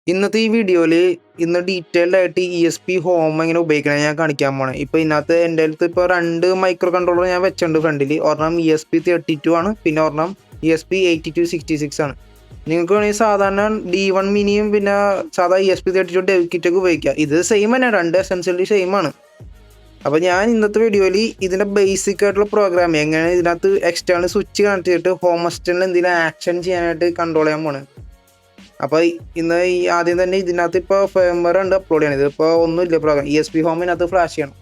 ഇന്നത്തെ ഈ വീഡിയോയിൽ ഇന്ന് ഡീറ്റെയിൽഡ് ആയിട്ട് ESP ഹോം എങ്ങനെ ഉപയോഗിക്കണേ ഞാൻ കാണിക്കാൻ പോണേ. ഇപ്പോൾ ഇതിനകത്ത് എൻ്റെ അടുത്ത് ഇപ്പോൾ 2 മൈക്രോ കൺട്രോളർ ഞാൻ വെച്ചിട്ടുണ്ട് ഫ്രണ്ടിൽ. ഒരെണ്ണം ESP32 ആണ്, പിന്നെ ഒരെണ്ണം ESP8266 ആണ്. നിങ്ങൾക്ക് വേണമെങ്കിൽ സാധാരണ D1 മിനിയും പിന്നെ സാധാ ESP32 ഡെവ് കിറ്റൊക്കെ ഉപയോഗിക്കാം. ഇത് സെയിം തന്നെ, 2 എസെൻഷ്യലി സെയിം ആണ്. അപ്പോൾ ഞാൻ ഇന്നത്തെ വീഡിയോയിൽ ഇതിൻ്റെ ബേസിക് ആയിട്ടുള്ള പ്രോഗ്രാം എങ്ങനെ ഇതിനകത്ത് എക്സ്റ്റേണൽ സ്വിച്ച് കണക്ട് ചെയ്തിട്ട് ഹോം അസിസ്റ്റൻറ്റിൽ എന്തെങ്കിലും ആക്ഷൻ ചെയ്യാനായിട്ട് കൺട്രോൾ ചെയ്യാൻ പോണ്. അപ്പോൾ ഇന്ന് ആദ്യം തന്നെ ഇതിനകത്ത് ഇപ്പോൾ ഫേംവെയർ ഉണ്ട് അപ്ലോഡ് ചെയ്യണം. ഇതിപ്പോൾ ഒന്നുമില്ല പ്രോഗ്രാം. ESP ഹോമിനകത്ത് ഫ്ലാഷ് ചെയ്യണം.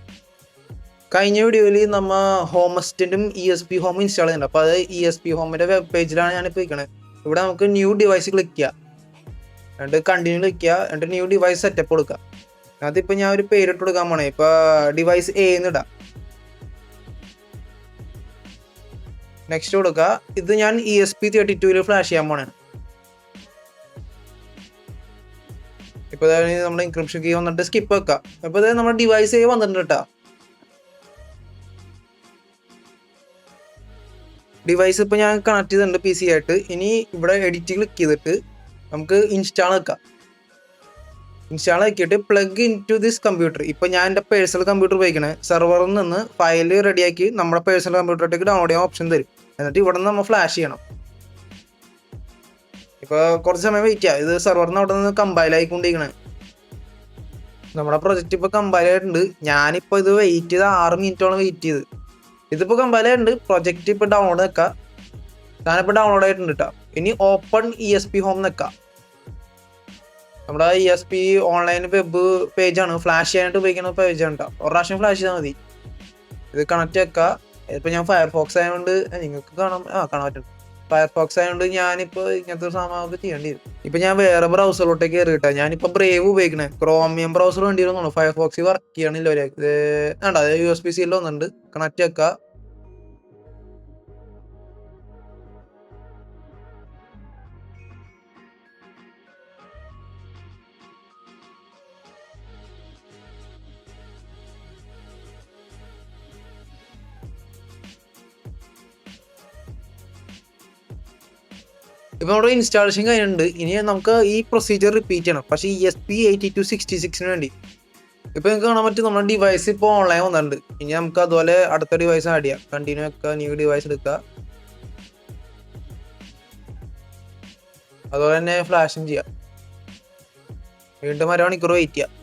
കഴിഞ്ഞ വീഡിയോയിൽ നമ്മൾ ഹോം അസിസ്റ്റൻറ്റും ESP ഹോം ഇൻസ്റ്റാൾ ചെയ്യുന്നുണ്ട്. അപ്പോൾ അത് ESP ഹോമിൻ്റെ വെബ് പേജിലാണ് ഞാനിപ്പോൾ ഇരിക്കുന്നത്. ഇവിടെ നമുക്ക് ന്യൂ ഡിവൈസ് ക്ലിക്ക് ചെയ്യുക, എന്നിട്ട് കണ്ടിന്യൂ ക്ലിക്ക് ചെയ്യുക, എന്നിട്ട് ന്യൂ ഡിവൈസ് സെറ്റപ്പ് കൊടുക്കുക. അതിപ്പോൾ ഞാൻ ഒരു പേരിട്ട് കൊടുക്കാൻ പോണേ. ഇപ്പോൾ ഡിവൈസ് A എന്ന് ഇടാം. നെക്സ്റ്റ് കൊടുക്കുക. ഇത് ഞാൻ ESP32 ഫ്ലാഷ് ചെയ്യാൻ പോണേ. ഇപ്പോൾ നമ്മുടെ എൻക്രിപ്ഷൻ കീ വന്നിട്ട് സ്കിപ്പ് വെക്കാം. അപ്പോൾ ഇത് നമ്മുടെ ഡിവൈസ് A വന്നിട്ടുണ്ട് കേട്ടോ. ഡിവൈസ് ഇപ്പോൾ ഞാൻ കണക്ട് ചെയ്തിട്ടുണ്ട് PC ആയിട്ട്. ഇനി ഇവിടെ എഡിറ്റ് ക്ലിക്ക് ചെയ്തിട്ട് നമുക്ക് ഇൻസ്റ്റാൾ വെക്കാം. ഇൻസ്റ്റാൾ ആക്കിയിട്ട് plug in to this computer. ഇപ്പോൾ ഞാൻ എൻ്റെ പേഴ്സണൽ കമ്പ്യൂട്ടർ ഉപയോഗിക്കണേ. സെർവറിൽ നിന്ന് ഫയൽ റെഡിയാക്കി നമ്മുടെ പേഴ്സണൽ കമ്പ്യൂട്ടറിലേക്ക് ഡൗൺലോഡ് ചെയ്യാൻ ഓപ്ഷൻ തരും. എന്നിട്ട് ഇവിടെ നിന്ന് നമ്മൾ ഫ്ലാഷ് ചെയ്യണം. ഇപ്പോൾ കുറച്ച് സമയം വെയിറ്റ് ചെയ്യാം. ഇത് സെർവറിന് അവിടെ നിന്ന് കമ്പൈൽ ആയിക്കൊണ്ടിരിക്കണേ. നമ്മുടെ പ്രൊജക്റ്റ് ഇപ്പോൾ കമ്പൈൽ ആയിട്ടുണ്ട്. ഞാനിപ്പോൾ ഇത് വെയിറ്റ് ചെയ്ത് 6 മിനിറ്റോളം വെയിറ്റ് ചെയ്ത്. ഇതിപ്പോൾ കമ്പൈൽ ആയിട്ടുണ്ട്. പ്രൊജക്റ്റ് ഇപ്പോൾ ഡൗൺലോഡ് വെക്കാം. ഞാനിപ്പോൾ ഡൗൺലോഡ് ആയിട്ടുണ്ട് കേട്ടോ. ഇനി ഓപ്പൺ ESP ഹോം വെക്കാം. നമ്മുടെ ESP ഓൺലൈൻ വെബ് പേജാണ്. ഫ്ലാഷ് ചെയ്യാനായിട്ട് ഉപയോഗിക്കുന്ന പേജാണ് കേട്ടോ. ഒരു പ്രാവശ്യം ഫ്ലാഷ് ചെയ്താൽ മതി. ഇത് കണക്റ്റ് വെക്കാം. ഇപ്പോൾ ഞാൻ ഫയർഫോക്സ് ആയതുകൊണ്ട് നിങ്ങൾക്ക് കാണാൻ പറ്റും. ഫയർഫോക്സ് ആയതുകൊണ്ട് ഞാനിപ്പോൾ ഇങ്ങനത്തെ സാധനമൊക്കെ ചെയ്യേണ്ടി വരും. ഇപ്പം ഞാൻ വേറെ ബ്രൗസറിലോട്ടേക്ക് കയറി കിട്ടാം. ഞാനിപ്പോൾ ബ്രേവ് ഉപയോഗിക്കണേ. ക്രോമിയം ബ്രൗസർ വേണ്ടി വരുന്നുള്ളൂ. ഫയർഫോക്സ് വർക്ക് ചെയ്യണില്ല. ഇത് വേണ്ട, USB-C വന്നിട്ടുണ്ട്. കണക്റ്റ് വെക്കുക. ഇപ്പോൾ നമ്മുടെ ഇൻസ്റ്റാളേഷൻ കഴിഞ്ഞിട്ടുണ്ട്. ഇനി നമുക്ക് ഈ പ്രൊസീജിയർ റിപ്പീറ്റ് ചെയ്യണം, പക്ഷേ ESP8266 വേണ്ടി. ഇപ്പോൾ നിങ്ങൾക്ക് കാണാൻ പറ്റും നമ്മുടെ ഡിവൈസ് ഇപ്പോൾ ഓൺലൈൻ വന്നിട്ടുണ്ട്. ഇനി നമുക്ക് അതുപോലെ അടുത്ത ഡിവൈസ് ആഡ് ചെയ്യാം. കണ്ടിന്യൂ വെക്കുക, ന്യൂ ഡിവൈസ് എടുക്കുക. അതുപോലെ തന്നെ ഫ്ലാഷും ചെയ്യാം. വീണ്ടും 1 മണിക്കൂർ വെയിറ്റ് ചെയ്യാം.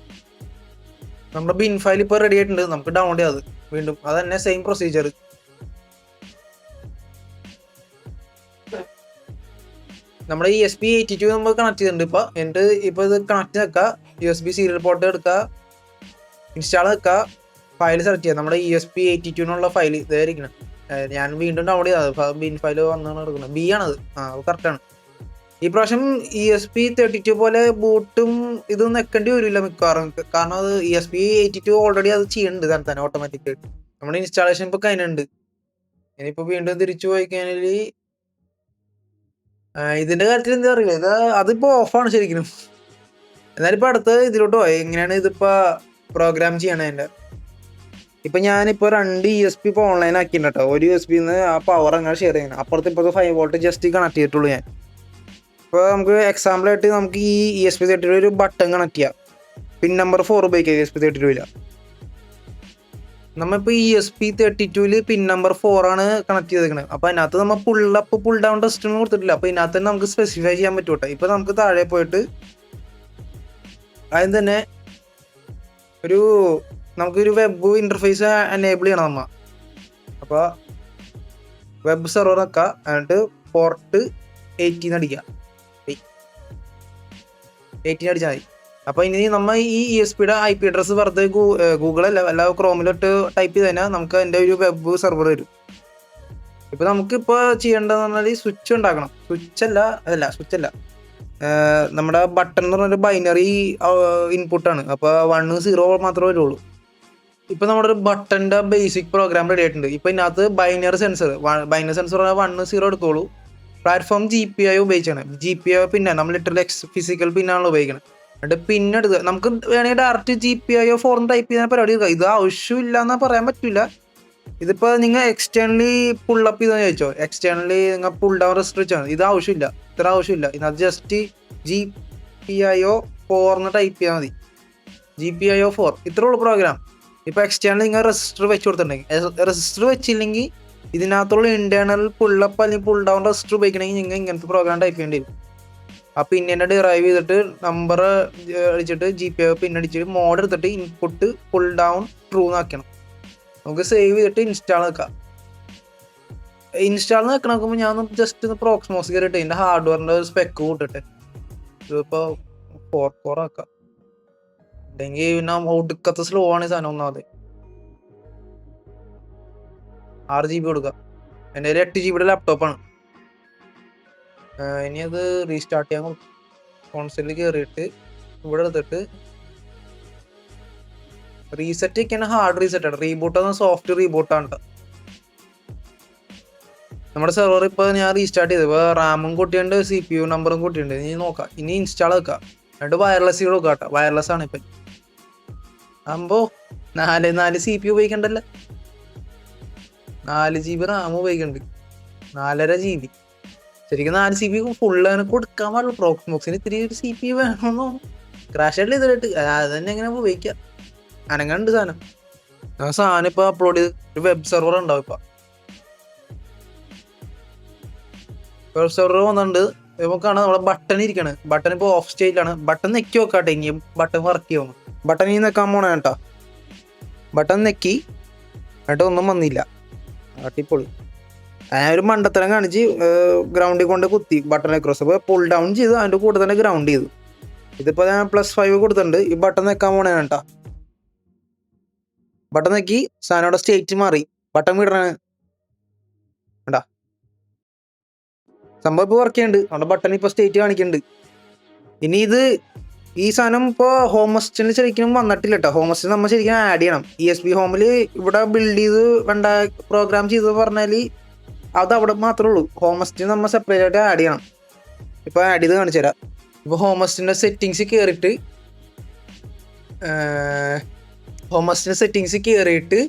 നമ്മുടെ ബിൻ ഫയൽ ഇപ്പോൾ റെഡി ആയിട്ടുണ്ട്. നമുക്ക് ഡൗൺലോഡ് ചെയ്യാം. അത് വീണ്ടും അത് തന്നെ സെയിം പ്രൊസീജിയർ. നമ്മുടെ ESP82 നമ്മൾ കണക്ട് ചെയ്തിട്ടുണ്ട്. ഇപ്പോൾ ഇത് കണക്ട് വെക്കുക. USB സീരിയൽ പോർട്ട് എടുക്കുക, ഇൻസ്റ്റാൾ വെക്കുക, ഫയൽ സെലക്ട് ചെയ്യുക. നമ്മുടെ ESP82 ഫയൽ ഇതായിരിക്കണം. ഞാൻ വീണ്ടും ഡൗൺലോഡ് ചെയ്തത് ബിൻ ഫയൽ വന്നാണ് എടുക്കുന്നത്. B ആണത്. കറക്റ്റാണ്. ഈ പ്രാവശ്യം ESP32 പോലെ ബൂട്ടും ഇതൊന്നും വെക്കേണ്ടി വരില്ല മിക്കവാറും. കാരണം അത് ESP82 ഓൾറെഡി അത് ചെയ്യുന്നുണ്ട് തന്നെ ഓട്ടോമാറ്റിക്കായിട്ട്. നമ്മുടെ ഇൻസ്റ്റാളേഷൻ ഇപ്പോൾ കഴിഞ്ഞിട്ടുണ്ട്. ഇനിയിപ്പോൾ വീണ്ടും തിരിച്ചു പോയി കഴിഞ്ഞാൽ ഇതിന്റെ കാര്യത്തിൽ എന്താ അറിയില്ല. അതിപ്പോ ഓഫാണ് ശരിക്കും. എന്നാലും ഇപ്പൊ അടുത്ത് ഇതിലോട്ട് പോയി എങ്ങനെയാണ് ഇതിപ്പോ പ്രോഗ്രാം ചെയ്യണേ. എൻ്റെ ഇപ്പൊ ഞാനിപ്പോ 2 ESP ഇപ്പൊ ഓൺലൈൻ ആക്കിയിട്ടുണ്ട് കേട്ടോ. ഒരു USB ആ പവർ അങ്ങനെ ഷെയർ ചെയ്യണം. അപ്പുറത്ത് ഇപ്പോൾ 5 വോൾട്ട് ജസ്റ്റ് കണക്ട് ചെയ്തിട്ടുള്ളൂ ഞാൻ. ഇപ്പോൾ നമുക്ക് എക്സാമ്പിൾ ആയിട്ട് നമുക്ക് ഈ ESP32 ഒരു ബട്ടൺ കണക്ട് ചെയ്യാം. പിൻ നമ്പർ 4 ഉപയോഗിക്കാം ESP32. നമ്മളിപ്പോൾ ESP32 പിൻ നമ്പർ 4 ആണ് കണക്ട് ചെയ്തേക്കുന്നത്. അപ്പോൾ അതിനകത്ത് നമ്മൾ പുള്ളപ്പ് പുൾ ഡൗൺ ടെസ്റ്റ് ഒന്നും കൊടുത്തിട്ടില്ല. അപ്പോൾ ഇതിനകത്ത് തന്നെ നമുക്ക് സ്പെസിഫൈ ചെയ്യാൻ പറ്റും കേട്ടോ. ഇപ്പോൾ നമുക്ക് താഴെ പോയിട്ട് ആദ്യം തന്നെ നമുക്കൊരു വെബ് ഇൻ്റർഫേസ് എനേബിൾ ചെയ്യണം നമ്മൾ. അപ്പോൾ വെബ് സെർവർ വെക്കുക, എന്നിട്ട് പോർട്ട് 18 അടിക്കുക. 18 അടിച്ചാൽ മതി. അപ്പോൾ ഇനി നമ്മൾ ഈ ESPയുടെ IP അഡ്രസ്സ് വെറുതെ ഗൂഗിളല്ല ക്രോമിലോട്ട് ടൈപ്പ് ചെയ്ത് കഴിഞ്ഞാൽ നമുക്ക് അതിൻ്റെ ഒരു വെബ് സെർവർ വരും. ഇപ്പോൾ നമുക്കിപ്പോൾ ചെയ്യേണ്ടതെന്ന് പറഞ്ഞാൽ സ്വിച്ച് ഉണ്ടാക്കണം. സ്വിച്ചല്ല നമ്മുടെ ബട്ടൺ എന്ന് പറഞ്ഞൊരു ബൈനറി ഇൻപുട്ടാണ്. അപ്പോൾ 1 0 മാത്രമേ വരുള്ളൂ. ഇപ്പോൾ നമ്മുടെ ഒരു ബട്ടൻ്റെ ബേസിക് പ്രോഗ്രാം റെഡി ആയിട്ടുണ്ട്. ഇപ്പോൾ ഇതിനകത്ത് ബൈനറി സെൻസർ 1 0 എടുത്തോളൂ. പ്ലാറ്റ്ഫോം GPIO ഉപയോഗിച്ചാണ്. GPIO പിന്നെ നമ്മൾ ലിറ്ററലി ഫിസിക്കൽ പിന്നാണല്ലോ ഉപയോഗിക്കുന്നത്. എന്നിട്ട് പിന്നെടുക്കുക. നമുക്ക് വേണമെങ്കിൽ ഡയറക്റ്റ് GPIO 4 ടൈപ്പ് ചെയ്യുന്ന പരിപാടി എടുക്കുക. ഇത് ആവശ്യമില്ല എന്നാൽ പറയാൻ പറ്റില്ല. ഇതിപ്പോൾ നിങ്ങൾ എക്സ്റ്റേണലി പുള്ളപ്പ് ചെയ്തെന്ന് ചോദിച്ചോ, എക്സ്റ്റേണലി നിങ്ങൾ പുൾ ഡൗൺ റെസ്ട്രിക്റ്റ് ആണ്. ഇത് ആവശ്യമില്ല, ഇത്ര ആവശ്യമില്ല. ഇതിനകത്ത് ജസ്റ്റ് GPIO 4 എന്ന് ടൈപ്പ് ചെയ്താൽ മതി. GPIO 4 ഇത്രേ ഉള്ളൂ പ്രോഗ്രാം. ഇപ്പോൾ എക്സ്റ്റേണൽ നിങ്ങൾ റെസിസ്റ്റർ വെച്ച് കൊടുത്തിട്ടുണ്ടെങ്കിൽ, റെസിസ്റ്റർ വെച്ചില്ലെങ്കിൽ ഇതിനകത്തുള്ള ഇന്റേണൽ പുള്ളപ്പ് അല്ലെങ്കിൽ പുൾ ഡൗൺ റെസിസ്റ്റർ ഉപയോഗിക്കണമെങ്കിൽ നിങ്ങൾ ഇങ്ങനത്തെ പ്രോഗ്രാം ടൈപ്പ് ചെയ്യേണ്ടി വരും. ആ പിന്നിനെ ഡിറൈവ് ചെയ്തിട്ട് നമ്പർ അടിച്ചിട്ട് GPIO പിന്നടിച്ചിട്ട് മോഡ് എടുത്തിട്ട് ഇൻപുട്ട് പുൾ ഡൗൺ ട്രൂ എന്നാക്കണം. നമുക്ക് സേവ് ചെയ്തിട്ട് ഇൻസ്റ്റാൾ വെക്കാം. ഇൻസ്റ്റാൾ നോക്കുമ്പോൾ ഞാൻ ജസ്റ്റ് പ്രോക്സ്മോസ് കയറിയിട്ട് ഇതിൻ്റെ ഹാർഡ്വെയറിൻ്റെ ഒരു സ്പെക്ക് കൂട്ടിട്ട് ഇതിപ്പോൾ 4 core ആക്കാം. അല്ലെങ്കിൽ പിന്നെ ഒടുക്കത്തെ സ്ലോ ആണ് ഈ സാധനം. ഒന്നാമത് 6 GB കൊടുക്കാം. എൻ്റെ ഒരു 8 GB ലാപ്ടോപ്പാണ്. ഇനി അത് റീസ്റ്റാർട്ട് ചെയ്യാൻ കൊടുക്കും. കോൺസോളിൽ കയറിയിട്ട് ഇവിടെ എടുത്തിട്ട് റീസെറ്റ് ഒക്കെയാണ് ഹാർഡ് റീസെറ്റ് ആണ്. റീബൂട്ട് ആണ് സോഫ്റ്റ് റീബൂട്ടാണ് കേട്ടോ. നമ്മുടെ സെർവർ ഇപ്പോൾ ഞാൻ റീസ്റ്റാർട്ട് ചെയ്ത് ഇപ്പോൾ റാമും കൂട്ടിയുണ്ട്, CPU നമ്പറും കൂട്ടിയുണ്ട്. ഇനി നോക്കാം. ഇനി ഇൻസ്റ്റാൾ വെക്കാം. എന്നിട്ട് വയർലെസ് കൊടുക്കാം കേട്ടോ. വയർലെസ് ആണ് ഇപ്പം. ആകുമ്പോൾ 4 CPU ഉപയോഗിക്കണ്ടല്ലോ. 4 GB റാം ഉപയോഗിക്കുന്നുണ്ട്. 4.5 GB. ശരിക്കും 4 CPU ഫുള്ള് അങ്ങനെ കൊടുക്കാൻ പാടുള്ളൂ. പ്രോക്സ്മോക്സിന് ഇത്തിരി ഒരു CPU വേണമെന്നോ ക്രാഷ് ആയിട്ട് ഇതിലിട്ട് അത് തന്നെ എങ്ങനെ ഉപയോഗിക്കാം. അനങ്ങണ്ട് സാധനം. ആ സാധനം ഇപ്പോൾ അപ്ലോഡ് ചെയ്ത് ഒരു വെബ് സെർവർ ഉണ്ടാവും. ഇപ്പം വെബ് സെർവർ വന്നിട്ടുണ്ട്. ഇപ്പോൾ കാണാൻ നമ്മളെ ബട്ടൺ ഇരിക്കണ്. ബട്ടൺ ഇപ്പോൾ ഓഫ് സ്റ്റേറ്റിലാണ്. ബട്ടൺ നെക്കി വെക്കാട്ടെ. ഇനിയും ബട്ടൺ വർക്ക് ചെയ്യുമോ? ബട്ടൺ ഈ നെക്കാൻ പോണേ കേട്ടോ. ബട്ടൺ നെക്കി എന്നിട്ട് ഒന്നും വന്നില്ല. അടിപൊളി. ഞാൻ ഒരു മണ്ടത്തരം കാണിച്ച് ഗ്രൗണ്ടിൽ കൊണ്ട് കുത്തി ബട്ടൺ ക്രോസ്. അപ്പോൾ പുൾ ഡൗൺ ചെയ്ത് അതിൻ്റെ കൂടെ തന്നെ ഗ്രൗണ്ട് ചെയ്തു. ഇതിപ്പോൾ ഞാൻ +5 കൊടുത്തിട്ടുണ്ട്. ഈ ബട്ടൺ നെക്കാൻ പോണേ കേട്ടോ. ബട്ടൺ നെക്കി സാധനം സ്റ്റേറ്റ് മാറി. ബട്ടൺ വിടണേ കേട്ടാ. സംഭവം ഇപ്പോൾ വർക്ക് ചെയ്യുന്നുണ്ട്. നമ്മുടെ ബട്ടൺ ഇപ്പോൾ സ്റ്റേറ്റ് കാണിക്കുന്നുണ്ട്. ഇനി ഈ സാധനം ഇപ്പോൾ ഹോം അസിസ്റ്റൻറ്റിൽ ശരിക്കും വന്നിട്ടില്ല കേട്ടോ. ഹോം അസിസ്റ്റൻറ്റ് നമ്മൾ ശരിക്കും ആഡ് ചെയ്യണം. ESP ഹോമിൽ ഇവിടെ ബിൽഡ് ചെയ്ത് വേണ്ട പ്രോഗ്രാം ചെയ്ത് പറഞ്ഞാൽ അത് അവിടെ മാത്രമേ ഉള്ളൂ. ഹോം അസിസ്റ്റൻറ്റ് നമ്മൾ സെപ്പറേറ്റ് ആയിട്ട് ആഡ് ചെയ്യണം. ഇപ്പോൾ ആഡ് ചെയ്ത് കാണിച്ചു തരാം. ഇപ്പോൾ ഹോം അസിസ്റ്റൻറ്റിൻ്റെ സെറ്റിങ്സ് കയറിയിട്ട്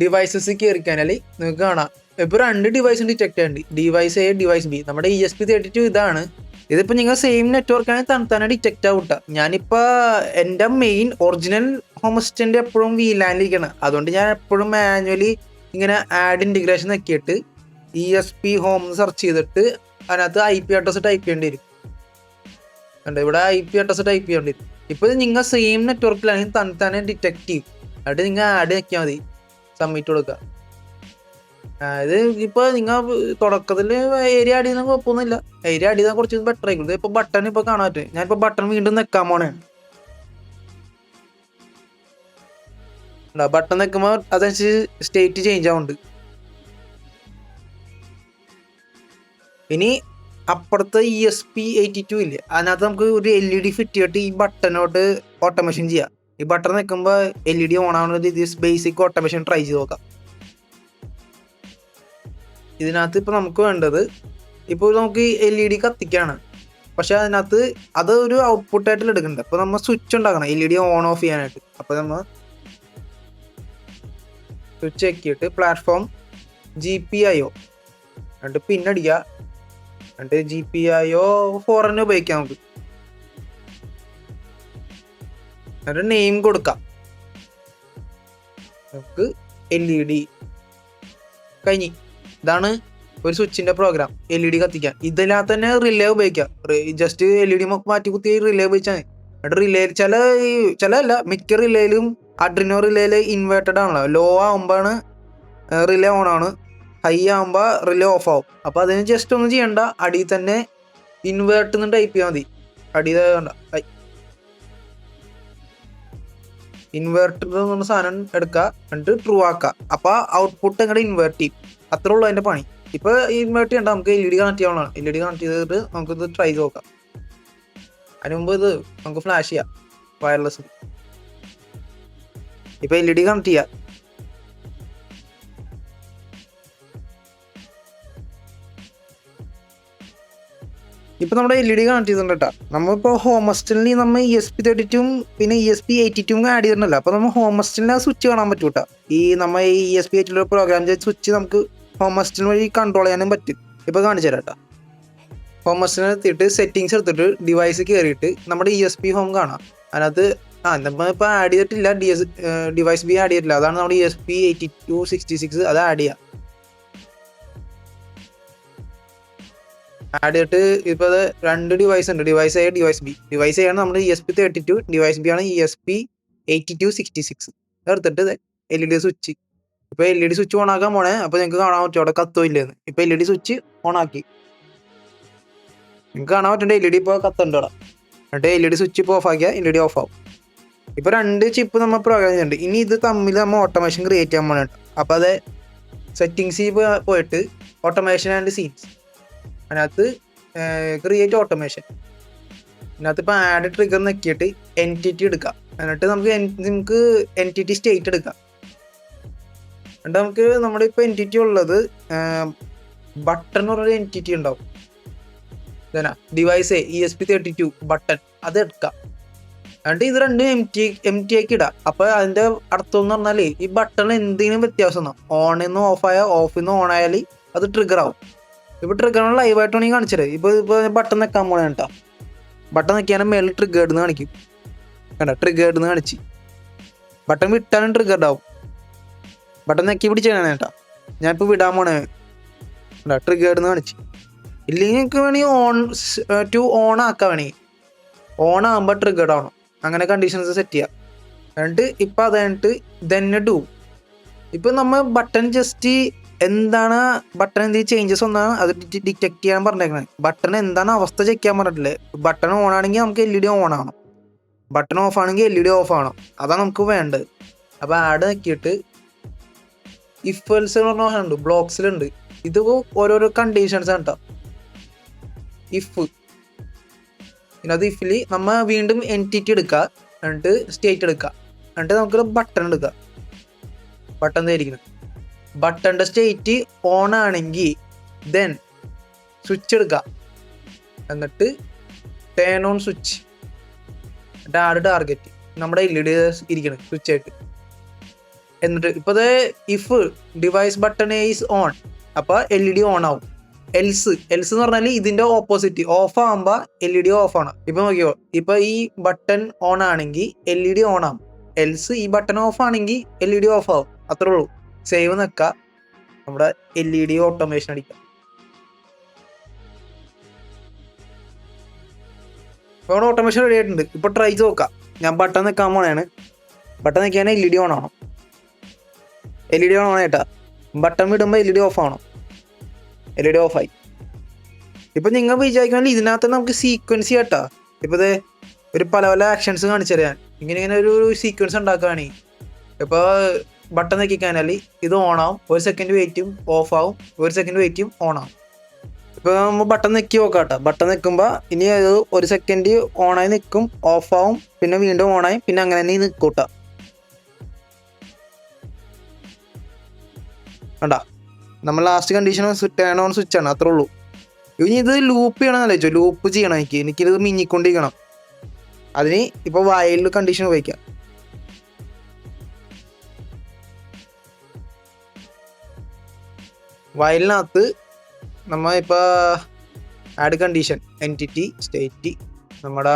ഡിവൈസസ് കയറിക്കാനാൽ നിങ്ങൾക്ക് കാണാം. ഇപ്പോൾ 2 ഡിവൈസും ഡിറ്റക്ട് ചെയ്യുന്നുണ്ട്. Device A, device B. നമ്മുടെ ESP32 ഇതാണ്. ഇതിപ്പോൾ നിങ്ങൾ സെയിം നെറ്റ്വർക്ക് ആണെങ്കിൽ തന്നെ ഡിറ്റക്റ്റ് ആവും കേട്ടോ. ഞാനിപ്പോൾ എൻ്റെ മെയിൻ ഒറിജിനൽ ഹോം അസിസ്റ്റൻ്റ് എപ്പോഴും VLAN-ലിരിക്കണം. അതുകൊണ്ട് ഞാൻ എപ്പോഴും മാനുവലി ഇങ്ങനെ ആഡ് ഇൻറ്റിഗ്രേഷൻ നോക്കിയിട്ട് ESP ഹോം സെർച്ച് ചെയ്തിട്ട് അതിനകത്ത് IP അഡ്രസ്സ് ടൈപ്പ് ചെയ്യേണ്ടി വരും. കണ്ടോ, ഇവിടെ IP അഡ്രസ്സ് ടൈപ്പ് ചെയ്യേണ്ടി വരും. ഇപ്പോൾ നിങ്ങൾ സെയിം നെറ്റ്വർക്കിലാണെങ്കിൽ തന്നെ ഡിറ്റക്ട് ചെയ്യും. എന്നിട്ട് നിങ്ങൾ ആഡ് നോക്കിയാൽ മതി. സബ്മിറ്റ് കൊടുക്കുക. ഇത് ഇപ്പോൾ നിങ്ങൾ തുടക്കത്തിൽ ഏരിയ ആഡ് ചെയ്യുന്ന കുഴപ്പമൊന്നുമില്ല. ഏരിയ ആഡ് ചെയ്താൽ കുറച്ച് ബെറ്റർ ആയിരിക്കും. ഇപ്പോൾ ബട്ടൺ ഇപ്പോൾ കാണാൻ പറ്റും. ഞാനിപ്പോൾ ബട്ടൺ വീണ്ടും നെക്കാൻ പോണേ. ബട്ടൺ നെക്കുമ്പോൾ അതനുസരിച്ച് സ്റ്റേറ്റ് ചേഞ്ച് ആവുന്നുണ്ട്. ഇനി അപ്പുറത്തെ ESP82 ഇല്ലേ, അതിനകത്ത് നമുക്ക് ഒരു LED ഫിറ്റ് ചെയ്തിട്ട് ഈ ബട്ടനോട്ട് ഓട്ടോമേഷൻ ചെയ്യാം. ഈ ബട്ടൺ നിൽക്കുമ്പോൾ LED ഓൺ ആവുന്ന രീതിയിൽ ബേസിക് ഓട്ടോമേഷൻ ട്രൈ ചെയ്ത് നോക്കാം. ഇതിനകത്ത് ഇപ്പോൾ നമുക്ക് വേണ്ടത്, ഇപ്പോൾ നമുക്ക് LED കത്തിക്കാണ്. പക്ഷെ അതിനകത്ത് അത് ഒരു ഔട്ട്പുട്ടായിട്ട് എടുക്കുന്നുണ്ട്. അപ്പോൾ നമ്മൾ സ്വിച്ച് ഉണ്ടാക്കണം LED ഓൺ ഓഫ് ചെയ്യാനായിട്ട്. അപ്പോൾ നമ്മൾ സ്വിച്ച് ആക്കിയിട്ട് പ്ലാറ്റ്ഫോം GPIO എന്നിട്ട് പിന്നടിക്കുക. എന്നിട്ട് GPIO 4 തന്നെ ഉപയോഗിക്കാം നമുക്ക്. എന്നിട്ട് നെയിം കൊടുക്കാം. നമുക്ക് LED കഴിഞ്ഞ്. ഇതാണ് ഒരു സ്വിച്ചിൻ്റെ പ്രോഗ്രാം. LED കത്തിക്കാൻ. ഇതിനകത്ത് തന്നെ റിലേ ഉപയോഗിക്കാം. ജസ്റ്റ് LED മാറ്റി കുത്തി റിലേ ഉപയോഗിച്ചാൽ മതി. എന്നിട്ട് റിലേ ചില മിക്ക റിലേയിലും അഡ്രിനോ റിലേയിൽ ഇൻവേർട്ടഡ് ആണല്ലോ. ലോ ആകുമ്പോഴാണ് റിലേ ഓൺ ആണ്, ഹൈ ആകുമ്പോൾ റിലേ ഓഫ് ആവും. അപ്പോൾ അതിന് ജസ്റ്റ് ഒന്നും ചെയ്യണ്ട, അടിയിൽ തന്നെ ഇൻവേർട്ട് എന്ന് ടൈപ്പ് ചെയ്യാൽ മതി. അടിയിൽ കണ്ട ഇൻവേർട്ടർ എന്ന സാധനം എടുക്കുക, എന്നിട്ട് ട്രൂ ആക്കുക. അപ്പോൾ ഔട്ട്പുട്ട് എങ്ങനെ ഇൻവേർട്ട് ചെയ്യും. അത്രേ ഉള്ളൂ അതിൻ്റെ പണി. ഇപ്പോൾ ഇൻവേർട്ട് ചെയ്യണ്ട, നമുക്ക് LED കണക്ട് ചെയ്യാവുന്നതാണ്. LED കണക്ട് ചെയ്തിട്ട് നമുക്കിത് ട്രൈ ചെയ്ത് നോക്കാം. അതിന് മുമ്പ് ഇത് നമുക്ക് ഫ്ലാഷ് ചെയ്യാം വയർലെസ്. ഇപ്പോൾ LED കണക്ട് ചെയ്യാം. ഇപ്പോൾ നമ്മുടെ LED കണക്ട് ചെയ്തിട്ടുണ്ട് കേട്ടോ. നമ്മളിപ്പോൾ ഹോം അസിസ്റ്റൻറ്റിൽ നമ്മൾ ESP32 പിന്നെ ESP82 ആഡ് ചെയ്തിട്ടുണ്ടല്ലോ. അപ്പോൾ നമ്മൾ ഹോം അസിസ്റ്റൻറ്റിൽ ആ സ്വിച്ച് കാണാൻ പറ്റും കേട്ടോ. നമ്മൾ ഈ ESP82 പ്രോഗ്രാം ചെയ്ത സ്വിച്ച് നമുക്ക് ഹോം അസിസ്റ്റൻറ്റ് വഴി കൺട്രോൾ ചെയ്യാനും പറ്റും. ഇപ്പോൾ കാണിച്ചു തരാം കേട്ടോ. ഹോം അസിസ്റ്റന്റ് എത്തിയിട്ട് സെറ്റിങ്സ് എടുത്തിട്ട് ഡിവൈസ് കയറിയിട്ട് നമ്മുടെ ESP ഹോം കാണാം. അതിനകത്ത് നമ്മളിപ്പോൾ ആഡ് ചെയ്തിട്ടില്ല, ഡിവൈസ് ബി ആഡ് ചെയ്തിട്ടില്ല. അതാണ് നമ്മുടെ ESP8266 അത് ആഡ് ചെയ്യുക. ആഡ് ചെയ്തിട്ട് ഇപ്പോൾ അത് 2 ഡിവൈസ് ഉണ്ട്, device A device B. Device A ആണ് നമ്മുടെ ESP32, ഡിവൈസ് ബി ആണ് ESP8266. എടുത്തിട്ട് LED സ്വിച്ച്, ഇപ്പോൾ LED സ്വിച്ച് ഓൺ ആക്കാൻ പോണേ. അപ്പോൾ നിങ്ങൾക്ക് കാണാൻ പറ്റും അവിടെ കത്തില്ലെന്ന്. ഇപ്പോൾ LED സ്വിച്ച് ഓൺ ആക്കി, നിങ്ങൾക്ക് കാണാൻ പറ്റുന്നുണ്ട് LED ഇപ്പോൾ കത്തുണ്ട് അവിടെ. എന്നിട്ട് LED സ്വിച്ച് ഇപ്പോൾ ഓഫ് ആക്കിയാൽ LED ഓഫ് ആവും. ഇപ്പോൾ 2 ചിപ്പ് നമ്മൾ പ്രോഗ്രാം ചെയ്യുന്നുണ്ട്. ഇനി ഇത് തമ്മിൽ നമ്മൾ ഓട്ടോമേഷൻ ക്രിയേറ്റ് ചെയ്യാൻ പോകുന്നുണ്ട്. അപ്പോൾ അത് സെറ്റിങ്സിൽ പോയിട്ട് ഓട്ടോമേഷൻ ആൻഡ് സീൻസ്, അതിനകത്ത് ക്രിയേറ്റ് ഓട്ടോമേഷൻ, അതിനകത്ത് ഇപ്പോൾ ആഡ് ട്രിഗർ നോക്കിയിട്ട് എൻറ്റിറ്റി എടുക്കാം. എന്നിട്ട് നമുക്ക് എൻറ്റിറ്റി സ്റ്റേറ്റ് എടുക്കാം. എന്നിട്ട് നമുക്ക് നമ്മുടെ ഇപ്പോൾ എൻറ്റിറ്റി ഉള്ളത് ബട്ടൺ എന്ന് പറഞ്ഞൊരു എൻറ്റിറ്റി ഉണ്ടാവും. ഡിവൈസ് ESP32 ബട്ടൺ, അത് എടുക്കാം. എന്നിട്ട് ഇത് രണ്ടും എം ടി ആക്കി ഇടാം. അപ്പോൾ അതിൻ്റെ അർത്ഥം എന്ന് പറഞ്ഞാൽ ഈ ബട്ടൺ എന്തെങ്കിലും വ്യത്യാസം ഉണ്ടോ, ഓണിൽ നിന്ന് ഓഫായാൽ, ഓഫിൽ നിന്ന് ഓൺ ആയാൽ അത് ട്രിഗർ ആവും. ഇപ്പോൾ ട്രിഗർ ലൈവായിട്ടാണ് ഈ കാണിച്ചത്. ഇപ്പോൾ ബട്ടൺ നിൽക്കാൻ പോണേ കേട്ടോ. ബട്ടൺ നിൽക്കാനും മേളിൽ ട്രിഗേർഡ് എന്ന് കാണിക്കും. കണ്ടോ, ട്രിഗേർഡ് എന്ന് കാണിച്ച്. ബട്ടൺ വിട്ടാലും ട്രിഗേർഡ് ആവും. ബട്ടൺ നെക്കി പിടിച്ചാണ് കേട്ടോ. ഞാനിപ്പോൾ വിടാൻ പോണേ, ട്രിഗേർഡ് എന്ന് കാണിച്ച്. ഇല്ലെങ്കിൽ നിങ്ങൾക്ക് വേണമെങ്കിൽ ഓൺ ആക്കാൻ വേണമെങ്കിൽ, ഓൺ ആകുമ്പോൾ ട്രിഗേർഡ് ആവണം. അങ്ങനെ കണ്ടീഷൻസ് സെറ്റ് ചെയ്യാം. എന്നിട്ട് ഇപ്പം അത് കഴിഞ്ഞിട്ട് തന്നെ ഡു. ഇപ്പം നമ്മൾ ബട്ടൺ ജസ്റ്റ് എന്താണ്, ബട്ടൺ എന്തെങ്കിലും ചേഞ്ചസ് ഒന്നാണ് അത് ഡിറ്റക്ട് ചെയ്യാൻ പറഞ്ഞേക്കുന്നത്. ബട്ടൺ എന്താണ് അവസ്ഥ ചെക്ക് ചെയ്യാൻ പറഞ്ഞിട്ടില്ലേ. ബട്ടൺ ഓൺ ആണെങ്കിൽ നമുക്ക് LED ഓൺ ആവണം, ബട്ടൺ ഓഫ് ആണെങ്കിൽ LED ഓഫ് ആവണം. അതാണ് നമുക്ക് വേണ്ടത്. അപ്പോൾ ആഡ് നോക്കിയിട്ട് ഇഫ് എൽസ് എന്ന് പറഞ്ഞാൽ ബ്ലോക്സിലുണ്ട്. ഇത് ഓരോരോ കണ്ടീഷൻസ് ആണ് കേട്ടോ. ഇഫ്, അത് ഇഫിൽ നമ്മൾ വീണ്ടും എൻറ്റിറ്റി എടുക്കുക, എന്നിട്ട് സ്റ്റേറ്റ് എടുക്കുക, എന്നിട്ട് നമുക്ക് ബട്ടൺ എടുക്കുക. ബട്ടൺ തരിക്കണം. ബട്ടൻ്റെ സ്റ്റേറ്റ് ഓൺ ആണെങ്കിൽ ദെൻ സ്വിച്ച് എടുക്കുക, എന്നിട്ട് ടേൺ ഓൺ സ്വിച്ച്, എന്നിട്ട് ആഡ് ടാർഗറ്റ് നമ്മുടെ LED ഇരിക്കണം സ്വിച്ചായിട്ട്. എന്നിട്ട് ഇപ്പോൾ അത് if device button is on, അപ്പോൾ LED ഓൺ ആവും. എൽസ് എന്ന് പറഞ്ഞാൽ ഇതിൻ്റെ ഓപ്പോസിറ്റ്, ഓഫ് ആകുമ്പോൾ LED ഓഫ് ആണ്. ഇപ്പം നോക്കിയോ, ഇപ്പം ഈ ബട്ടൺ ഓൺ ആണെങ്കിൽ LED ഓൺ ആവും. എൽസ് ഈ ബട്ടൺ ഓഫ് ആണെങ്കിൽ LED ഓഫ് ആവും. അത്രേ ഉള്ളൂ. സേവ് നിൽക്കുക, നമ്മുടെ LED ഓട്ടോമേഷൻ അടിക്കാം. ഇപ്പോൾ നമ്മുടെ ഓട്ടോമേഷൻ റെഡി ആയിട്ടുണ്ട്. ഇപ്പോൾ ട്രൈ ചെയ്ത് നോക്കാം. ഞാൻ ബട്ടൺ നിൽക്കാൻ പോണേണ്. ബട്ടൺ നിൽക്കാൻ LED ഓൺ ആവണം. LED ഓൺ ആയിട്ടാ ബട്ടൺ വിടുമ്പോൾ LED ഓഫ് ആവണം. LED ഓഫായി. ഇപ്പം നിങ്ങൾ വിചാരിക്കണമെങ്കിൽ ഇതിനകത്ത് നമുക്ക് സീക്വൻസ് ചെയ്യാട്ടാ. ഇപ്പോൾ ഇത് ഒരു പല ആക്ഷൻസ് കാണിച്ചു തരാൻ. ഇങ്ങനെ ഒരു സീക്വൻസ് ഉണ്ടാക്കുകയാണെങ്കിൽ ഇപ്പോൾ ബട്ടൺ നിൽക്കിക്കഴിഞ്ഞാൽ ഇത് ഓൺ ആവും, 1 സെക്കൻഡ് വെയിറ്റും ഓഫ് ആവും, 1 സെക്കൻഡ് വെയിറ്റും ഓൺ ആവും. ഇപ്പോൾ നമ്മൾ ബട്ടൺ നിൽക്കി നോക്കാം കേട്ടോ. ബട്ടൺ നിൽക്കുമ്പോൾ ഇനി അത് 1 സെക്കൻഡ് ഓണായി നിൽക്കും, ഓഫ് ആവും, പിന്നെ വീണ്ടും ഓണായി, പിന്നെ അങ്ങനെ തന്നെ നിൽക്കൂട്ടാ. കണ്ടാ, നമ്മൾ last condition turn on switch ആണ്. അത്രേ ഉള്ളൂ. ഇനി ഇത് ലൂപ്പ് ചെയ്യണമെന്ന് ആലോചിച്ചോ. ലൂപ്പ് ചെയ്യണം എനിക്കിത് മിന്നിക്കൊണ്ടിരിക്കണം. അതിന് ഇപ്പോൾ വയലിൽ കണ്ടീഷൻ ഉപയോഗിക്കാം. വയലിനകത്ത് നമ്മൾ ഇപ്പോൾ ആഡ് കണ്ടീഷൻ എൻറ്റിറ്റി സ്റ്റേറ്റ്, നമ്മുടെ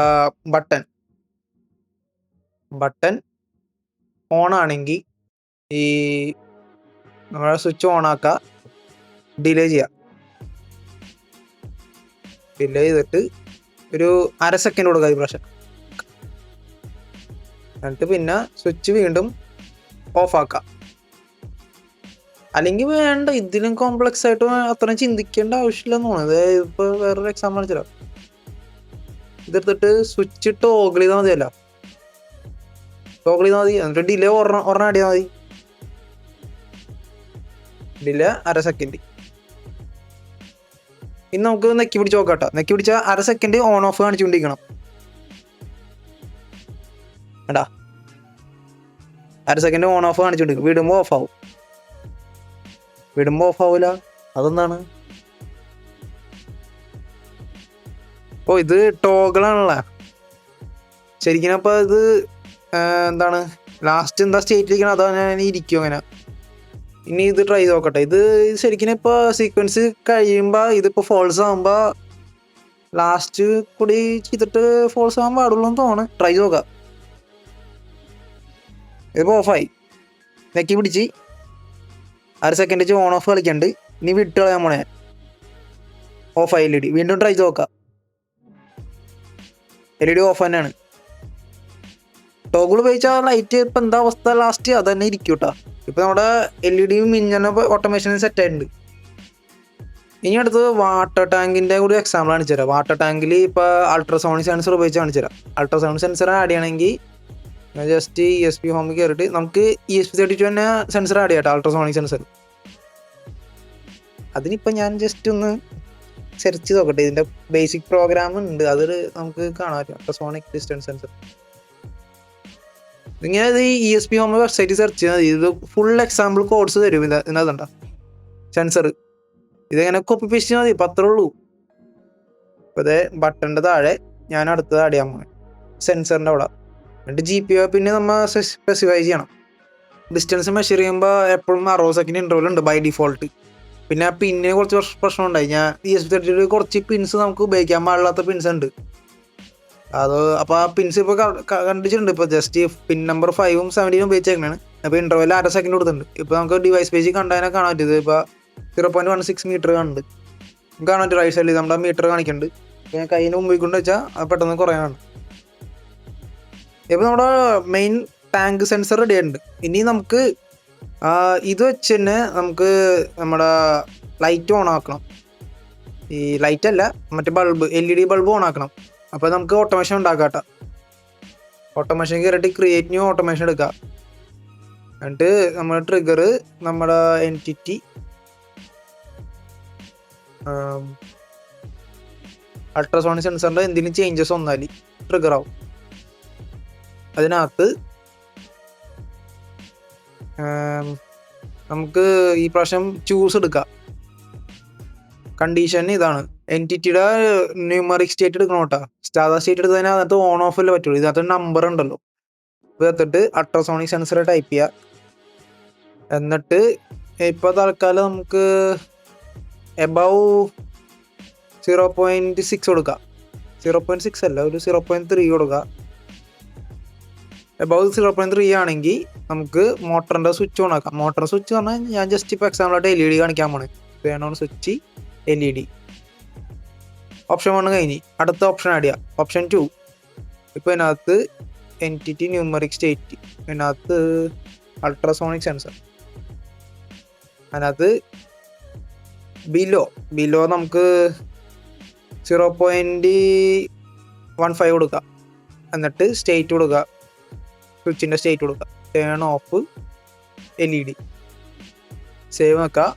ബട്ടൺ ഓൺ ആണെങ്കിൽ ഈ നമ്മുടെ സ്വിച്ച് ഓൺ ആക്കുക, ഡിലേ ചെയ്യുക. ഡിലേ ചെയ്തിട്ട് ഒരു 1/2 സെക്കൻഡ് കൊടുക്കുക ഈ പ്രാവശ്യം. എന്നിട്ട് പിന്നെ സ്വിച്ച് വീണ്ടും ഓഫ് ആക്കുക. അല്ലെങ്കിൽ വേണ്ട, ഇതിലും കോംപ്ലക്സ് ആയിട്ട് അത്രയും ചിന്തിക്കേണ്ട ആവശ്യമില്ലെന്ന് തോന്നുന്നത്. ഇപ്പോൾ വേറൊരു എക്സാമ്പിൾ കാണിച്ചാലോ. ഇതെടുത്തിട്ട് സ്വിച്ച് ടോഗിൾ ചെയ്താൽ മതിയല്ലോ. ടോഗിൾ ചെയ്താൽ മതി. എന്നിട്ട് ഡിലേ ഒരെണ്ണം അടിയാൽ മതി. Delay 1/2 second. ഇനി നമുക്ക് നെക്കി പിടിച്ച് നോക്കാട്ടോ. നെക്കി പിടിച്ചാൽ 1/2 സെക്കൻഡ് ഓൺ ഓഫ് കാണിച്ചുകൊണ്ടിരിക്കണം. വേണ്ടാ, 1/2 സെക്കൻഡ് ഓൺ ഓഫ് കാണിച്ചുകൊണ്ടിരിക്കും. വിടുമ്പോൾ ഓഫ് ആവും. വിടുമ്പോൾ ഓഫ് ആവില്ല. അതെന്താണ്? ഓ, ഇത് ടോഗിളാണല്ലോ ശരിക്കും. അപ്പോൾ ഇത് എന്താണ് ലാസ്റ്റ് എന്താ സ്റ്റേറ്റിലിരിക്കണം, അതാ ഞാൻ ഇരിക്കും അങ്ങനെ. ഇനി ഇത് ട്രൈ ചെയ്ത് നോക്കട്ടെ. ഇത് ശരിക്കും ഇപ്പോൾ സീക്വൻസ് കഴിയുമ്പോൾ ഇതിപ്പോൾ ഫോൾസ് ആകുമ്പോൾ ലാസ്റ്റ് കൂടി ചെയ്തിട്ട് ഫോൾസ് ആവാൻ പാടുള്ളൂ എന്ന് തോന്നുന്നു. ട്രൈ നോക്കാം. ഇതിപ്പോൾ ഓഫായി. നെക്കി പിടിച്ച് 1 സെക്കൻഡ് ഓൺ ഓഫ് കളിക്കണ്ട്. ഇനി വിട്ട് കളയാൻ പോണേ. ഓഫായി LED. വീണ്ടും ട്രൈ ചെയ്ത് നോക്കാം. LED ഓഫ് തന്നെയാണ്. ടോഗിൾ ഉപയോഗിച്ചാൽ ലൈറ്റ് ഇപ്പം എന്താ അവസ്ഥ ലാസ്റ്റ് അത് തന്നെ ഇരിക്കും കേട്ടോ. ഇപ്പം നമ്മുടെ LED മിഞ്ഞന ഓട്ടോമേഷൻ സെറ്റ് ആയിട്ടുണ്ട്. ഇനി അടുത്ത് വാട്ടർ ടാങ്കിൻ്റെ കൂടി എക്സാമ്പിൾ കാണിച്ചു തരാം. വാട്ടർ ടാങ്കിൽ ഇപ്പോൾ അൾട്രാസോണിക് സെൻസർ ഉപയോഗിച്ച് കാണിച്ചു തരാം. അൾട്രാസോണിക് സെൻസർ ആഡ് ചെയ്യണമെങ്കിൽ ജസ്റ്റ് ESP ഹോമിൽ കയറിയിട്ട് നമുക്ക് ESP32 തന്നെ സെൻസർ ആഡ് ചെയ്യാം. Ultrasonic sensor. അതിനിപ്പോൾ ഞാൻ ജസ്റ്റ് ഒന്ന് സെർച്ച് നോക്കട്ടെ. ഇതിൻ്റെ ബേസിക് പ്രോഗ്രാം ഉണ്ട്, അത് നമുക്ക് കാണാൻ പറ്റും. Ultrasonic distance sensor. ഇങ്ങനെ ഇത് ESP ഹോം വെബ്സൈറ്റ് സെർച്ച് ചെയ്താൽ മതി. ഇത് ഫുൾ എക്സാമ്പിൾ കോഡ്സ് തരും. ഇതിനകത്തുണ്ട സെൻസർ. ഇതെങ്ങനെ കോപ്പി പേസ്റ്റ് ചെയ്യാൽ മതി. അത്രേ ഉള്ളൂ. ഇപ്പോൾ ഇതേ ബട്ടൻ്റെ താഴെ ഞാൻ അടുത്തത് ആഡ് ചെയ്യാൻ പോകുന്നത് സെൻസറിൻ്റെ അവിടെ. എന്നിട്ട് GPO പിന്നെ നമ്മൾ സ്പെസിഫൈ ചെയ്യണം. ഡിസ്റ്റൻസ് മെഷർ ചെയ്യുമ്പോൾ എപ്പോഴും 60 സെക്കൻഡ് ഇൻ്റർവൽ ഉണ്ട് ബൈ ഡിഫോൾട്ട്. പിന്നെ ആ പിന്നിന് കുറച്ച് പ്രശ്നം ഉണ്ടായി. ഞാൻ ESP32 കുറച്ച് പിൻസ് നമുക്ക് ഉപയോഗിക്കാൻ പാടില്ലാത്ത പിൻസ് ഉണ്ട്. അത് അപ്പോൾ ആ പിൻസ് ഇപ്പോൾ കണ്ടിട്ടുണ്ട്. ഇപ്പോൾ ജസ്റ്റ് പിൻ നമ്പർ 5ഉം 17ഉം ഉപയോഗിച്ചേക്കണാണ്. അപ്പോൾ ഇൻ്റർവെൽ 1/2 സെക്കൻഡ് കൊടുത്തിട്ടുണ്ട്. ഇപ്പോൾ നമുക്ക് ഡിവൈസ് പേജ് കണ്ടതിനെ കാണാൻ പറ്റിയത് ഇപ്പോൾ 0.16 മീറ്റർ കാണുന്നുണ്ട്. കാണാൻ പറ്റും. റൈറ്റ് സൈഡിൽ നമ്മുടെ മീറ്റർ കാണിക്കുന്നുണ്ട്. ഞാൻ കയ്യിന് മുമ്പിൽ കൊണ്ട് വെച്ചാൽ അത് പെട്ടെന്ന് കുറയാനാണ്. ഇപ്പോൾ നമ്മുടെ മെയിൻ ടാങ്ക് സെൻസർ റെഡി ആയിട്ടുണ്ട്. ഇനി നമുക്ക് ഇത് വെച്ച് തന്നെ നമുക്ക് നമ്മുടെ ലൈറ്റ് ഓൺ ആക്കണം. ഈ ലൈറ്റ് അല്ല, മറ്റേ ബൾബ് LED ബൾബ് ഓൺ ആക്കണം. അപ്പോൾ നമുക്ക് ഓട്ടോമേഷൻ ഉണ്ടാക്കാം കേട്ടോ. ഓട്ടോമേഷൻ കയറിയിട്ട് ക്രിയേറ്റ് ന്യൂ ഓട്ടോമേഷൻ എടുക്കാം. എന്നിട്ട് നമ്മുടെ ട്രിഗർ നമ്മുടെ എൻറ്റിറ്റി അൾട്രാസോണിക് സെൻസറിൻ്റെ എന്തെങ്കിലും ചേഞ്ചസ് വന്നാൽ ട്രിഗർ ആവും. അതിനകത്ത് നമുക്ക് ഈ പ്രാവശ്യം ചൂസ് എടുക്കാം. കണ്ടീഷൻ ഇതാണ്. എൻറ്റിറ്റിയുടെ ന്യൂമറിക് സ്റ്റേറ്റ് എടുക്കണം കേട്ടോ. സാധാ സ്റ്റേറ്റ് എടുത്തതിന് അതിനകത്ത് ഓൺ ഓഫ് അല്ലേ പറ്റുള്ളൂ. ഇതിനകത്ത് നമ്പർ ഉണ്ടല്ലോ. ഇത് എടുത്തിട്ട് അൾട്രാസോണിക് സെൻസർ ടൈപ്പ് ചെയ്യുക. എന്നിട്ട് ഇപ്പോൾ തൽക്കാലം നമുക്ക് എബവ് 0.6 കൊടുക്കുക. 0.6 അല്ല, ഒരു 0.3 കൊടുക്കുക. എബവ് 0.3 ആണെങ്കിൽ നമുക്ക് മോട്ടറിൻ്റെ സ്വിച്ച് ഓൺ ആക്കാം. മോട്ടർ സ്വിച്ച് പറഞ്ഞാൽ ഞാൻ ജസ്റ്റ് ഇപ്പോൾ എക്സാമ്പിളായിട്ട് LED കാണിക്കാൻ പോണേ. വേണോൺ സ്വിച്ച് LED. ഓപ്ഷൻ 1 കഴിഞ്ഞ് അടുത്ത ഓപ്ഷൻ ആഡ് ചെയ്യാം. ഓപ്ഷൻ 2. ഇപ്പോൾ ഇതിനകത്ത് എൻറ്റിറ്റി ന്യൂമറിക് സ്റ്റേറ്റ്, ഇതിനകത്ത് അൾട്രാസോണിക് സെൻസർ, അതിനകത്ത് ബിലോ നമുക്ക് 0.15 കൊടുക്കുക. എന്നിട്ട് സ്റ്റേറ്റ് കൊടുക്കുക. സ്വിച്ചിൻ്റെ സ്റ്റേറ്റ് കൊടുക്കുക. Turn of LED. സേവ് വെക്കുക.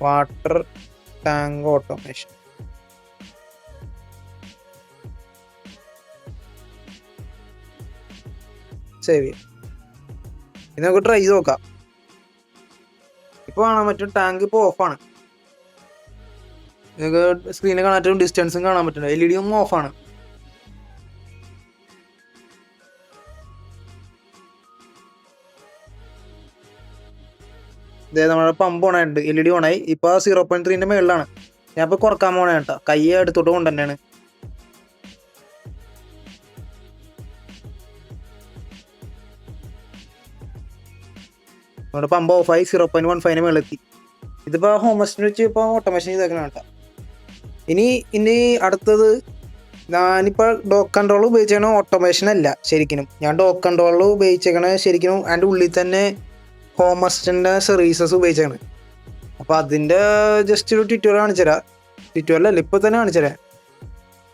Water tank automation. സേവ് ചെയ്യാം. ഇനി നമുക്ക് ട്രൈ ചെയ്ത് നോക്കാം. ഇപ്പോൾ കാണാൻ പറ്റും ടാങ്ക് ഇപ്പോൾ ഓഫാണ്. നിങ്ങൾക്ക് സ്ക്രീനിൽ കാണാൻ പറ്റും, ഡിസ്റ്റൻസും കാണാൻ പറ്റുന്നുണ്ട്. LED ഒന്നും ഓഫാണ്. ഇതേ നമ്മുടെ പമ്പ് ഓണായിട്ടുണ്ട്. LED ഓണായി. ഇപ്പോൾ 0.3ൻ്റെ മുകളിലാണ്. ഞാൻ ഇപ്പോൾ കുറക്കാൻ പോണേ കേട്ടോ. കൈ എടുത്തോട്ട് കൊണ്ട് തന്നെയാണ്. നമ്മുടെ പമ്പ് ഓഫായി 0.15ന് മുകളിലെത്തി. ഇതിപ്പോൾ ഹോമസ്റ്റിന് വെച്ച് ഇപ്പോൾ ഓട്ടോമേഷൻ ചെയ്തേക്കണം കേട്ടോ. ഇനി അടുത്തത് ഞാനിപ്പോൾ ഡോക്ക് കൺട്രോൾ ഉപയോഗിച്ചേക്കണ ഓട്ടോമേഷൻ അല്ല ശരിക്കും. ഞാൻ ഡോക്ക് കൺട്രോൾ ഉപയോഗിച്ചേക്കണ ശരിക്കും അതിൻ്റെ ഉള്ളിൽ തന്നെ ഹോം അസിസ്റ്റൻ്റ് സർവീസസ് ഉപയോഗിച്ചാണ്. അപ്പോൾ അതിൻ്റെ ജസ്റ്റ് ഒരു ട്യൂട്ടോറിയൽ കാണിച്ചു തരാം. ട്യൂട്ടോറിയലല്ല, ഇപ്പോൾ തന്നെ കാണിച്ചു തരാം.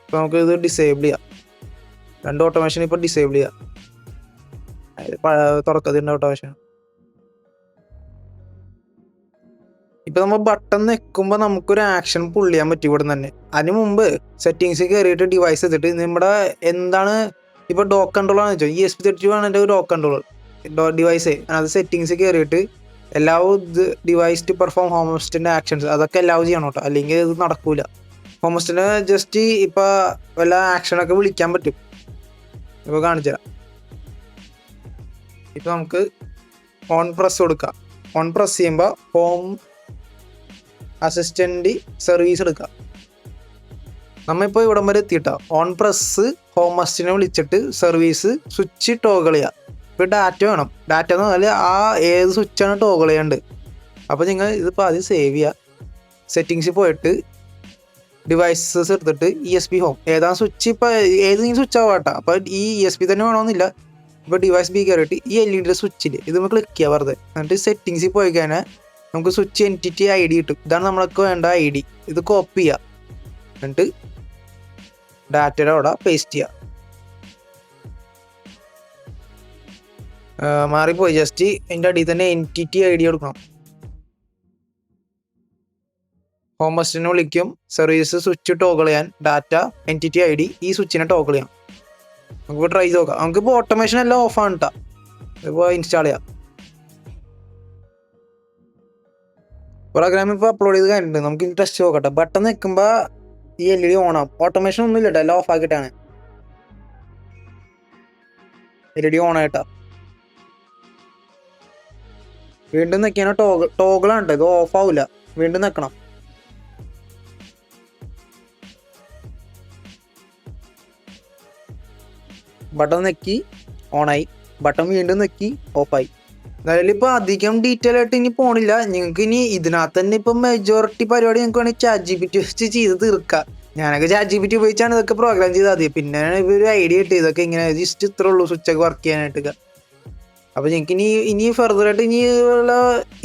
ഇപ്പോൾ നമുക്ക് ഇത് ഡിസേബിൾ ചെയ്യാം. 2 ഓട്ടോമേഷൻ ഇപ്പോൾ ഡിസേബിൾ ചെയ്യാം. അതായത് തുറക്കത്തിൻ്റെ ഓട്ടോമേഷൻ. ഇപ്പോൾ നമ്മൾ ബട്ടൺ നിൽക്കുമ്പോൾ നമുക്കൊരു ആക്ഷൻ പുൾ ചെയ്യാൻ പറ്റും ഇവിടെ തന്നെ. അതിന് മുമ്പ് സെറ്റിങ്സ് കയറിയിട്ട് ഡിവൈസ് എടുത്തിട്ട് നമ്മുടെ എന്താണ് ഇപ്പോൾ ഡോക്ക് കൺട്രോൾ ആണെന്ന് വെച്ചാൽ ESP32 ആണ് എൻ്റെ ഒരു ഡോക്ക് കൺട്രോൾ ഡിവൈസ്. അത് സെറ്റിങ്സ് കയറിയിട്ട് എല്ലാ device to perform home assistant actions അതൊക്കെ അലൗ ചെയ്യണം കേട്ടോ. അല്ലെങ്കിൽ ഇത് നടക്കൂല. ഹോം അസിസ്റ്റൻ്റ് ജസ്റ്റ് ഇപ്പോൾ വല്ല ആക്ഷനൊക്കെ വിളിക്കാൻ പറ്റും. ഇപ്പോൾ കാണിച്ചു തരാം. ഇപ്പോൾ നമുക്ക് ഓൺ പ്രസ് കൊടുക്കാം. ഓൺ പ്രസ് ചെയ്യുമ്പോൾ ഹോം അസിസ്റ്റൻ്റ് സർവീസ് എടുക്കുക. നമ്മളിപ്പോൾ ഇവിടം വരെ എത്തിയിട്ടാ. ഓൺ പ്രസ് ഹോം മസ്റ്റിനെ വിളിച്ചിട്ട് സർവീസ് സ്വിച്ച് ടോഗിൾ ചെയ്യുക. ഇപ്പോൾ ഡാറ്റ വേണം. ഡാറ്റ എന്ന് പറഞ്ഞാൽ ആ ഏത് സ്വിച്ചാണ് ടോഗിൾ ചെയ്യാണ്ട്. അപ്പോൾ നിങ്ങൾ ഇതിപ്പോൾ ആദ്യം സേവ് ചെയ്യുക. സെറ്റിങ്സിൽ പോയിട്ട് ഡിവൈസസ് എടുത്തിട്ട് ESP ഹോം ഏതാണ് സ്വിച്ച്, ഇപ്പോൾ ഏതെങ്കിലും സ്വിച്ച് ആവാട്ടോ. അപ്പോൾ ഈ ESP തന്നെ വേണമെന്നില്ല. ഇപ്പോൾ ഡിവൈസ് ബി കയറിയിട്ട് ഈ LED സ്വിച്ചിൽ ഇത് നമ്മൾ ക്ലിക്ക് ചെയ്യുക വെറുതെ. എന്നിട്ട് സെറ്റിങ്സിൽ പോയി കഴിഞ്ഞാൽ നമുക്ക് സ്വിച്ച് എൻറ്റിറ്റി ID കിട്ടും. ഇതാണ് നമ്മൾക്ക് വേണ്ട ID. ഇത് കോപ്പി ചെയ്യുക. എന്നിട്ട് ഡാറ്റയുടെ അവിടെ പേസ്റ്റ് ചെയ്യുക. മാറിപ്പോയി, ജസ്റ്റ് അതിൻ്റെ അടിയിൽ തന്നെ എൻറ്റിറ്റി ID കൊടുക്കണം. ഹോം മസ്റ്റിനെ വിളിക്കും, സർവീസ് സ്വിച്ച് ടോഗിൾ ചെയ്യാൻ, ഡാറ്റ എൻറ്റിറ്റി ID ഈ സ്വിച്ചിനെ ടോഗിൾ ചെയ്യാം. നമുക്ക് ട്രൈ ചെയ്ത് നോക്കാം. നമുക്കിപ്പോൾ ഓട്ടോമേഷൻ എല്ലാം ഓഫാണ് കേട്ടോ. ഇപ്പോൾ ഇൻസ്റ്റാൾ ചെയ്യാം. പ്രോഗ്രാം ഇപ്പോൾ അപ്ലോഡ് ചെയ്ത് കഴിഞ്ഞിട്ടുണ്ട്. നമുക്ക് ടെസ്റ്റ് നോക്കട്ടെ. ബട്ടൺ നിൽക്കുമ്പോൾ ഈ LED ഓൺ ആവും. ഓട്ടോമേഷൻ ഒന്നും ഇല്ല കേട്ടോ, എല്ലാം ഓഫ് ആക്കിയിട്ടാണ്. LED ഓൺ ആയിട്ടാ. വീണ്ടും നിൽക്കാനോ ടോഗിളാണ് കേട്ടോ, ഇത് ഓഫ് ആവില്ല. വീണ്ടും നിൽക്കണം. ബട്ടൺ നെക്കി ഓണായി, ബട്ടൺ വീണ്ടും നെക്കി ഓഫായി. എന്തായാലും ഇപ്പോൾ അധികം ഡീറ്റെയിൽ ആയിട്ട് ഇനി പോണില്ല. നിങ്ങൾക്ക് ഇനി ഇതിനകത്ത് തന്നെ ഇപ്പം മെജോറിറ്റി പരിപാടി നിങ്ങൾക്ക് വേണമെങ്കിൽ ChatGPT വെച്ച് ചെയ്ത് തീർക്കാം. ഞാനൊക്കെ ChatGPT ഉപയോഗിച്ചാണ് ഇതൊക്കെ പ്രോഗ്രാം ചെയ്താൽ മതി. പിന്നെ ഒരു ഐഡിയ കിട്ടി ഇതൊക്കെ ഇങ്ങനെ ജസ്റ്റ് ഇത്രേ ഉള്ളൂ സ്വിച്ചൊക്കെ വർക്ക് ചെയ്യാനായിട്ടൊക്കെ. അപ്പോൾ നിങ്ങൾക്ക് ഇനി ഫർദറായിട്ട് ഇനി ഉള്ള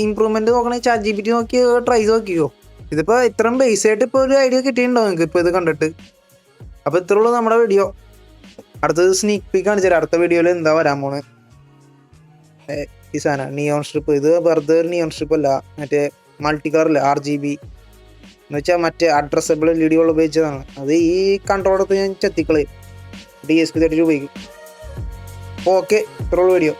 ഇമ്പ്രൂവ്മെൻറ്റ് നോക്കണമെങ്കിൽ ChatGPT നോക്കി ട്രൈ ചെയ്ത് നോക്കിയോ. ഇതിപ്പോൾ ഇത്രയും ബേസ് ആയിട്ട് ഇപ്പോൾ ഒരു ഐഡിയ കിട്ടിയിട്ടുണ്ടോ നിങ്ങൾക്ക് ഇപ്പോൾ ഇത് കണ്ടിട്ട്. അപ്പോൾ ഇത്രേ ഉള്ളൂ നമ്മുടെ വീഡിയോ. അടുത്തത് സ്നീക്ക് പീക്ക് കാണിച്ചു തരാം. അടുത്ത വീഡിയോയിൽ എന്താ വരാൻ പോണ്. ഈ സാധനം നിയോൺ സ്ട്രിപ്പ്. ഇത് വെറുതെ ഒരു നിയോൺ സ്ട്രിപ്പ് അല്ല, മറ്റേ മൾട്ടി കളറില്ല RGB എന്ന് വെച്ചാൽ മറ്റേ അഡ്രസ്സബിൾ LED ഉപയോഗിച്ചതാണ്. അത് ഈ കൺട്രോളത്ത് ഞാൻ ചെത്തിക്കളയും. ESP32 ഉപയോഗിക്കും. ഓക്കെ, ഇത്രയുള്ള വീഡിയോ.